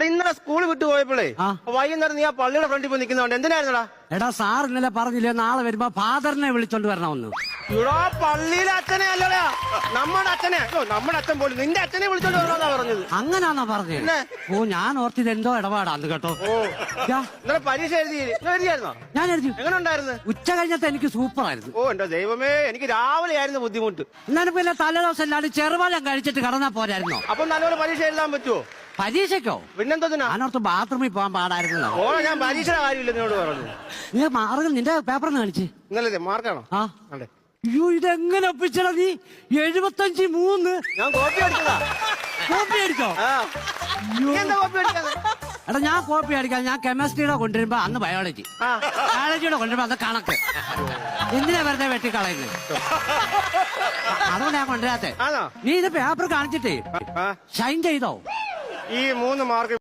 ഇന്നലെ സ്കൂൾ വിട്ടു പോയപ്പോഴേ വൈകുന്നേരം നീ ആ പള്ളിയുടെ ഫ്രണ്ടിൽ പോയി നിൽക്കുന്നോണ്ട് എന്തിനായിരുന്നടാ? എടാ സാർ ഇന്നലെ പറഞ്ഞില്ലേ നാളെ വരുമ്പോ ഫാദറിനെ വിളിച്ചോണ്ട് വരണമെന്ന്. ഇവിടെ പള്ളിയിലെ അച്ഛനെ അല്ലടാ, നമ്മുടെ അച്ഛനെ. നമ്മുടെ അച്ഛൻ പോലും നിന്റെ അച്ഛനെ വിളിച്ചോണ്ട് വരണമെന്നാ പറഞ്ഞത്. അങ്ങനാന്നാ പറഞ്ഞത്? ഓ, ഞാൻ ഓർത്തിത് എന്തോ ഇടപാടാന്ന് കേട്ടോ. ഇന്നലെ പരീക്ഷ എഴുതിയായിരുന്നോ? ഞാൻ എഴുതി. എങ്ങനെ ഉണ്ടായിരുന്നു? ഉച്ച കഴിഞ്ഞത്തെ എനിക്ക് സൂപ്പർ ആയിരുന്നു. ഓ എന്റെ ദൈവമേ, എനിക്ക് രാവിലെ ആയിരുന്നു ബുദ്ധിമുട്ട്. എന്നാലും പിന്നെ തലേദിവസം എല്ലാവരും ചെറുപാലം കഴിച്ചിട്ട് കടന്നാ പോരായിരുന്നോ? അപ്പൊ നല്ലപോലെ പരീക്ഷ എഴുതാൻ പറ്റുമോ? പരീക്ഷയ്ക്കോ? പിന്നെന്തോ ഞാനോർത്ത് ബാത്റൂമിൽ പോകാൻ പാടായിരുന്നു. ഓ, ഞാൻ പരീക്ഷയുടെ കാര്യമില്ല എന്നോട് പറഞ്ഞു. നീ മാർഗം നിന്റെ പേപ്പറിന്ന് കാണിച്ച്. ഇന്നലെ മാർക്കാണോ? ആ അതെ. അയ്യോ, ഇതെങ്ങനെ ഒപ്പിച്ചടാ നീ? 75-3. ഞാൻ കോപ്പി അടിച്ചതാ. കോപ്പി അടിച്ചോ? എന്താ കോപ്പി അടിക്കാതെ? എടാ ഞാൻ കോപ്പി അടിക്കാൻ ഞാൻ കെമിസ്ട്രിയുടെ കൊണ്ടുവരുമ്പോ അന്ന് ബയോളജിയുടെ കൊണ്ടുവരുമ്പോ അത് കണക്ക്. എന്തിനാ വെറുതെ വെട്ടിക്കളയുന്നത്? അതുകൊണ്ട് ഞാൻ കൊണ്ടുവരാത്തെ. നീ ഇത് പേപ്പർ കാണിച്ചിട്ടേ ഷൈൻ ചെയ്തോ? ഈ 3 മാർക്ക്